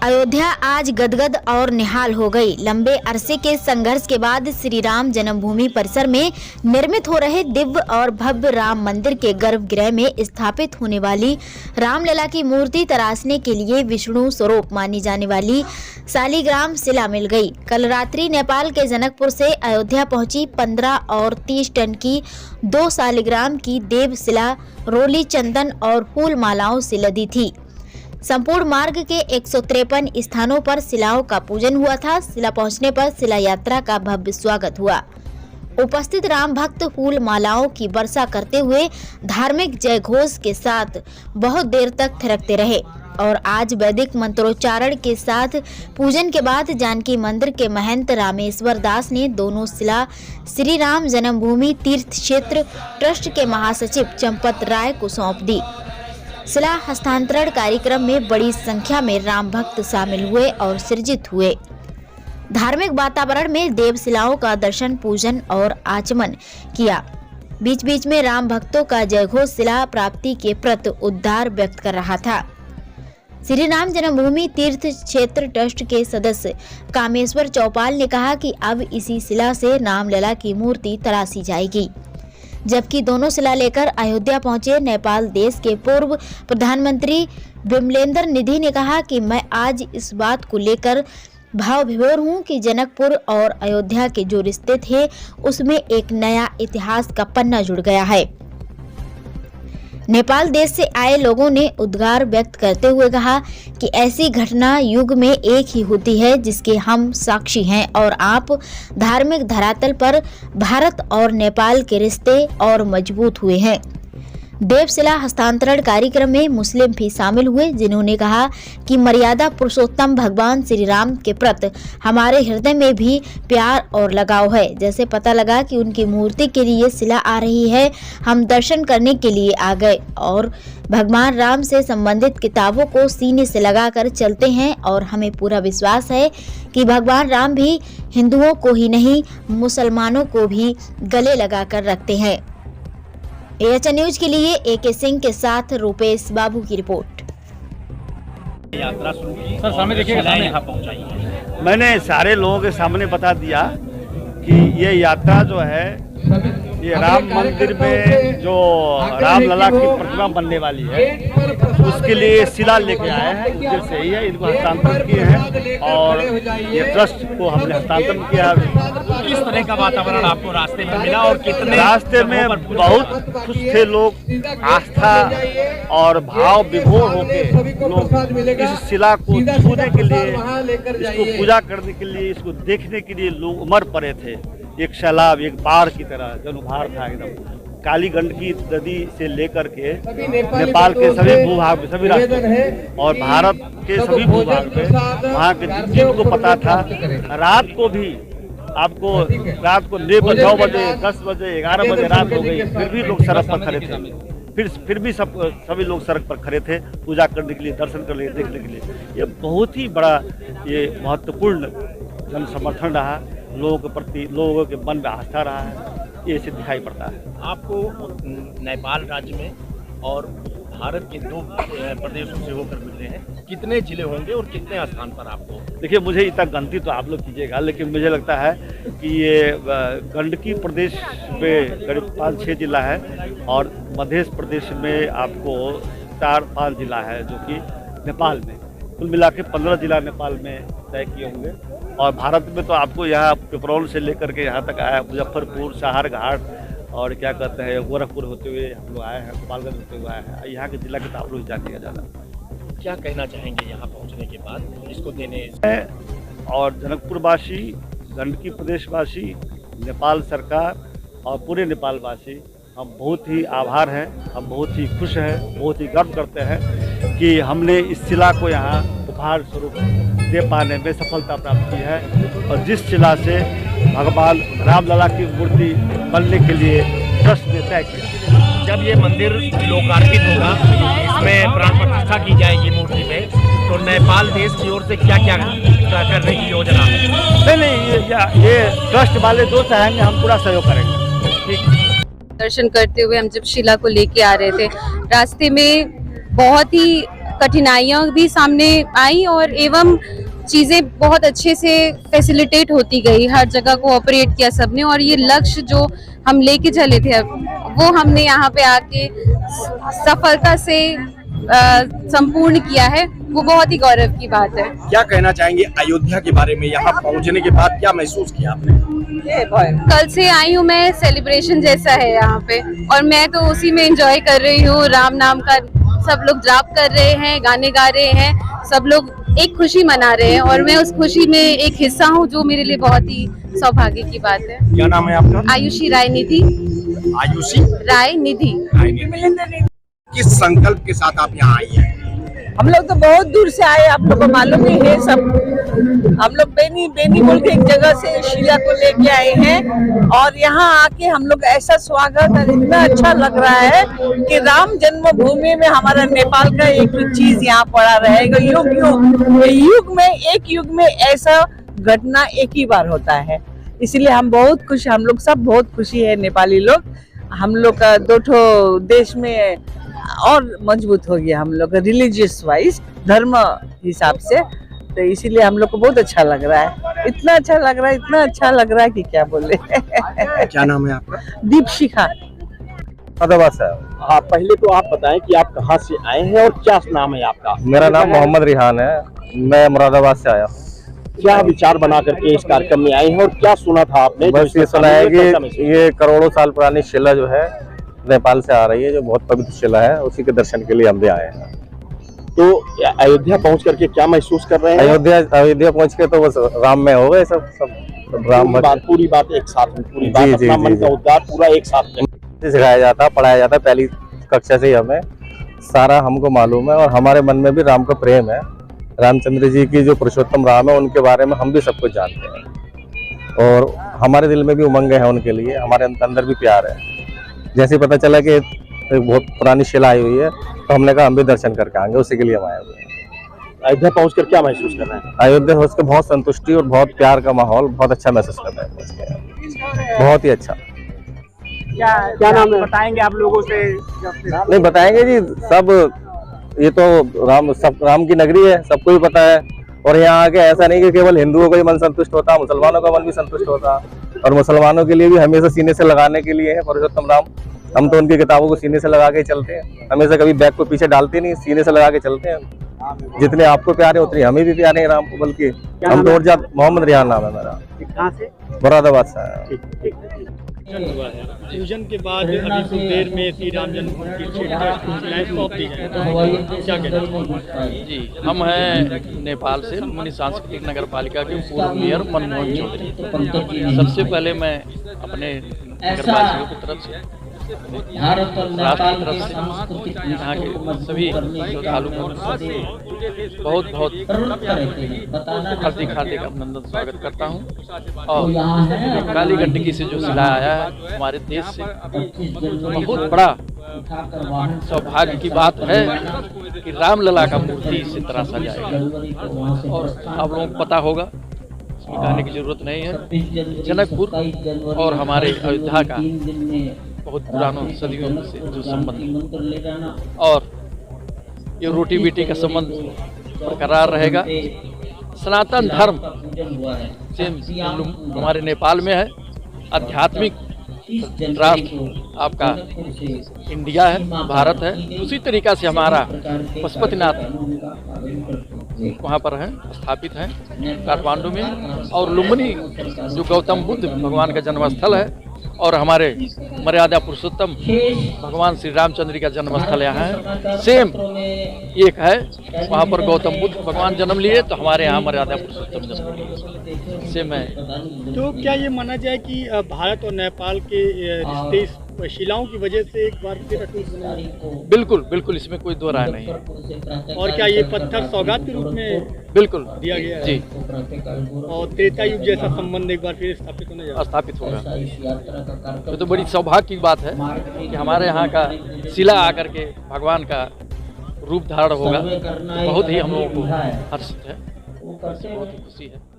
अयोध्या आज गदगद और निहाल हो गई। लंबे अरसे के संघर्ष के बाद श्री राम जन्मभूमि परिसर में निर्मित हो रहे दिव्य और भव्य राम मंदिर के गर्भगृह में स्थापित होने वाली रामलला की मूर्ति तराशने के लिए विष्णु स्वरूप मानी जाने वाली शालिग्राम शिला मिल गई। कल रात्रि नेपाल के जनकपुर से अयोध्या पहुंची 15 और 30 टन की 2 शालिग्राम की देव शिला रोली चंदन और फूल मालाओं से लदी थी। संपूर्ण मार्ग के 153 स्थानों पर शिलाओं का पूजन हुआ था। शिला पहुंचने पर शिला यात्रा का भव्य स्वागत हुआ। उपस्थित राम भक्त फूल मालाओं की वर्षा करते हुए धार्मिक जय घोष के साथ बहुत देर तक थिरकते रहे और आज वैदिक मंत्रोच्चारण के साथ पूजन के बाद जानकी मंदिर के महंत रामेश्वर दास ने दोनों शिला श्री राम जन्मभूमि तीर्थ क्षेत्र ट्रस्ट के महासचिव चंपत राय को सौंप दी। शिला हस्तांतरण कार्यक्रम में बड़ी संख्या में राम भक्त शामिल हुए और सृजित हुए। धार्मिक वातावरण में देव शिलाओं का दर्शन पूजन और आचमन किया। बीच बीच में राम भक्तों का जयघोष शिला प्राप्ति के प्रति उद्गार व्यक्त कर रहा था। श्री राम जन्मभूमि तीर्थ क्षेत्र ट्रस्ट के सदस्य कामेश्वर चौपाल ने कहा कि अब इसी शिला से रामलला की मूर्ति तराशी जाएगी। जबकि दोनों शिला लेकर अयोध्या पहुंचे नेपाल देश के पूर्व प्रधानमंत्री विमलेंद्र निधि ने कहा कि मैं आज इस बात को लेकर भाव विभोर हूं कि जनकपुर और अयोध्या के जो रिश्ते थे उसमें एक नया इतिहास का पन्ना जुड़ गया है। नेपाल देश से आए लोगों ने उद्गार व्यक्त करते हुए कहा कि ऐसी घटना युग में एक ही होती है जिसके हम साक्षी हैं और आप धार्मिक धरातल पर भारत और नेपाल के रिश्ते और मजबूत हुए हैं। देवशिला हस्तांतरण कार्यक्रम में मुस्लिम भी शामिल हुए, जिन्होंने कहा कि मर्यादा पुरुषोत्तम भगवान श्री राम के प्रति हमारे हृदय में भी प्यार और लगाव है। जैसे पता लगा कि उनकी मूर्ति के लिए शिला आ रही है, हम दर्शन करने के लिए आ गए और भगवान राम से संबंधित किताबों को सीने से लगाकर चलते हैं और हमें पूरा विश्वास है कि भगवान राम भी हिंदुओं को ही नहीं मुसलमानों को भी गले लगाकर रखते हैं। एएचएन न्यूज के लिए एके सिंह के साथ रूपेश बाबू की रिपोर्ट। यात्रा शुरू की सर, सामने देखिएगा, सामने यहाँ पहुँचाई। मैंने सारे लोगों के सामने बता दिया कि ये यात्रा जो है ये राम मंदिर में जो रामलला की प्रतिमा बनने वाली है उसके लिए शिला लेके आए हैं। उधर से ही है, इनको हस्तांतरण किए हैं और ये ट्रस्ट को हमने हस्तांतरण किया। किस तरह का वातावरण आपको रास्ते में मिला और कितने रास्ते में बहुत खुश थे लोग। आस्था और भाव विभोर होकर लोग इस शिला को छूने के लिए, इसको पूजा करने के लिए, इसको देखने के लिए लोग उमड़ पड़े थे। एक सैलाब, एक बाढ़ की तरह जनुभार था एकदम। काली गंडकी नदी से लेकर के नेपाल के सभी भूभाग में, सभी राज्यों और भारत के सभी भूभाग में वहाँ के जिनको पता था, रात को भी आपको रात को 9 बजे 10 बजे 11 बजे रात हो गई, फिर भी लोग सड़क पर खड़े थे। फिर भी सभी लोग सड़क पर खड़े थे पूजा करने के लिए, दर्शन करने देखने के लिए। ये बहुत ही बड़ा ये महत्वपूर्ण जन समर्थन रहा। लोगों के प्रति लोगों के मन में आस्था रहा है, ये से दिखाई पड़ता है। आपको नेपाल राज्य में और भारत के 2 प्रदेशों से होकर मिल रहे हैं, कितने जिले होंगे और कितने स्थान पर आपको? देखिए, मुझे इतना गिनती तो आप लोग कीजिएगा, लेकिन मुझे लगता है कि ये गंडकी प्रदेश में करीब 5-6 जिला है और मध्य प्रदेश में आपको 4-5 जिला है जो कि नेपाल में। कुल मिला के 15 जिला नेपाल में तय किए होंगे और भारत में तो आपको यहाँ पेपरौल से लेकर के यहाँ तक आया, मुजफ्फरपुर, सहारघाट और क्या कहते हैं गोरखपुर होते हुए हम लोग आए हैं, गोपालगंज होते हुए आए हैं। यहाँ के जिला के तो आप लोग जानिएगा ज़्यादा। क्या कहना चाहेंगे यहाँ पहुँचने के बाद इसको देने? और जनकपुरवासी, गंडकी प्रदेशवासी, नेपाल सरकार और पूरे नेपालवासी हम बहुत ही आभार हैं, हम बहुत ही खुश हैं, बहुत ही गर्व करते हैं कि हमने इस शिला को यहाँ उपहार स्वरूप दे पाने में सफलता प्राप्त की है और जिस शिला से भगवान रामलला की मूर्ति बनने के लिए ट्रस्ट ने तय किया। जब ये मंदिर लोकार्पित होगा, इसमें प्राण प्रतिष्ठा की जाएगी मूर्ति में, तो नेपाल देश की ओर से क्या क्या करने की योजना? नहीं, ये ट्रस्ट वाले जो चाहेंगे हम पूरा सहयोग करेंगे। ठीक। दर्शन करते हुए हम जब शिला को लेके आ रहे थे, रास्ते में बहुत ही कठिनाइयाँ भी सामने आई और एवं चीज़ें बहुत अच्छे से फैसिलिटेट होती गई, हर जगह कोऑपरेट किया सबने और ये लक्ष्य जो हम लेके चले थे वो हमने यहाँ पे आके सफलता से संपूर्ण किया है, वो बहुत ही गौरव की बात है। क्या कहना चाहेंगे अयोध्या के बारे में? यहाँ पहुँचने के बाद क्या महसूस किया आपने? कल से आई हूँ मैं, सेलिब्रेशन जैसा है यहाँ पे और मैं तो उसी में एंजॉय कर रही हूँ। राम नाम का सब लोग जाप कर रहे हैं, गाने गा रहे हैं, सब लोग एक खुशी मना रहे हैं और मैं उस खुशी में एक हिस्सा हूँ, जो मेरे लिए बहुत ही सौभाग्य की बात है। क्या नाम है आपका? आयुषी राय निधि। आयुषी राय निधि। किस संकल्प के साथ आप यहाँ आई हैं? हम लोग तो बहुत दूर से आए, आप लोगों को मालूम ही है सब। हम लोग बेनी बोल के एक जगह से शीला को लेके आए हैं और यहाँ आके हम लोग ऐसा स्वागत और इतना अच्छा लग रहा है कि राम जन्मभूमि में हमारा नेपाल का एक चीज यहाँ पड़ा रहेगा। युग में ऐसा घटना एक ही बार होता है, इसलिए हम बहुत खुश, हम लोग सब बहुत खुशी है। नेपाली लोग, हम लोग का दो ठो देश में और मजबूत हो गया, हम लोग रिलीजियस वाइज, धर्म हिसाब से, तो इसीलिए हम लोग को बहुत अच्छा लग रहा है। इतना अच्छा लग रहा है कि क्या बोले। क्या नाम है आपका? दीपशिखा। हाँ, पहले तो आप बताएं कि आप कहाँ से आए हैं और क्या नाम है आपका? मेरा नाम मोहम्मद रिहान है, मैं मुरादाबाद से आया। क्या विचार बना करके इस कार्यक्रम में आए हैं और क्या सुना था आपने? बस ये सुना है कि ये करोड़ों साल पुरानी शिला जो है नेपाल से आ रही है, जो बहुत पवित्र शिला है, उसी के दर्शन के लिए हम भी आए हैं। तो अयोध्या पहुंच करके क्या महसूस कर रहे हैं? अयोध्या पहुंच के तो बस राम में हो गए सब राम पूरी बात एक साथ में, पूरी बात अपना मन का उद्गार पूरा एक साथ में सिखाया जाता, पढ़ाया जाता, पहली कक्षा से ही हमें सारा हमको मालूम है और हमारे मन में भी राम का प्रेम है। रामचंद्र जी की जो पुरुषोत्तम राम है, उनके बारे में हम भी सब कुछ जानते हैं और हमारे दिल में भी उमंग है उनके लिए, हमारे अंदर भी प्यार है। जैसे पता चला कि एक बहुत पुरानी शिला आई हुई है, तो हमने कहा हम भी दर्शन करके आएंगे, उसी के लिए हम आए हुए हैं। अयोध्या पहुंचकर क्या महसूस कर रहे हैं? अयोध्या पहुंच के बहुत संतुष्टि और बहुत प्यार का माहौल, बहुत अच्छा महसूस कर रहे हैं, बहुत ही अच्छा। क्या नाम है? बताएंगे आप लोगों से? नहीं बताएंगे जी, सब ये तो राम की नगरी है, सबको ही पता है और यहाँ आके ऐसा नहीं कि केवल हिंदुओं का ही मन संतुष्ट होता, मुसलमानों का मन भी संतुष्ट होता और मुसलमानों के लिए भी हमेशा सीने से लगाने के लिए है पुरुषोत्तम राम। हम तो उनकी किताबों को सीने से लगा के चलते हैं, हमेशा कभी बैग को पीछे डालते नहीं, सीने से लगा के चलते हैं। जितने आपको प्यारे उतने हमें भी प्यारे हैं राम को, बल्कि हम तो और ज्यादा। मोहम्मद रिहान नाम है मेरा। कहाँ से? मुरादाबाद से। फ्यूजन के बाद अभी कुछ देर में श्री राम जन्मभूमि की शिलाएं सौंप दी जाएंगी, क्या कहना? जी, हम हैं नेपाल से, मुनि सांस्कृतिक नगर पालिका के पूर्व मेयर मनमोहन चौधरी। सबसे पहले मैं अपने नगरवासियों की तरफ से, राष्ट्र की तरफ से, यहाँ के सभी श्रद्धालु बहुत बहुत हार्दिक अभिनंदन स्वागत करता हूँ। और काली गंडकी से जो शिला आया है हमारे देश से, बहुत बड़ा सौभाग्य की बात है कि रामलला का मूर्ति इसी तरह सजाएगा। और आप लोगों को पता होगा, कहने की जरूरत नहीं है, जनकपुर और हमारे अयोध्या का बहुत पुरानों सदियों से जो संबंध और ये रोटी बेटी का संबंध बरकरार रहेगा। सनातन धर्म से हमारे नेपाल में है, आध्यात्मिक राष्ट्र आपका इंडिया है, भारत है। उसी तरीका से हमारा पशुपतिनाथ वहाँ पर हैं, स्थापित हैं काठमांडू में, और लुम्बिनी जो गौतम बुद्ध भगवान का जन्मस्थल है, और हमारे मर्यादा पुरुषोत्तम भगवान श्री रामचंद्र का जन्मस्थल यहाँ है, सेम एक है। वहाँ पर गौतम बुद्ध भगवान जन्म लिए, तो हमारे यहाँ मर्यादा पुरुषोत्तम जन्म लिए, सेम है। तो क्या ये माना जाए कि भारत और नेपाल के रिश्ते इस शिलाओं की वजह से एक बार फिर अटूट बने? बिल्कुल बिल्कुल, इसमें कोई दो राय नहीं है। और क्या ये पत्थर सौगात के रूप में बिल्कुल दिया गया है? जी। और त्रेता युग जैसा संबंध एक बार फिर स्थापित होने जा रहा है? स्थापित होगा। तो बड़ी सौभाग्य की बात है कि हमारे यहाँ का शिला आकर के भगवान का रूप धारण होगा, बहुत ही हम लोगों को हर्षित है, बहुत ही खुशी है।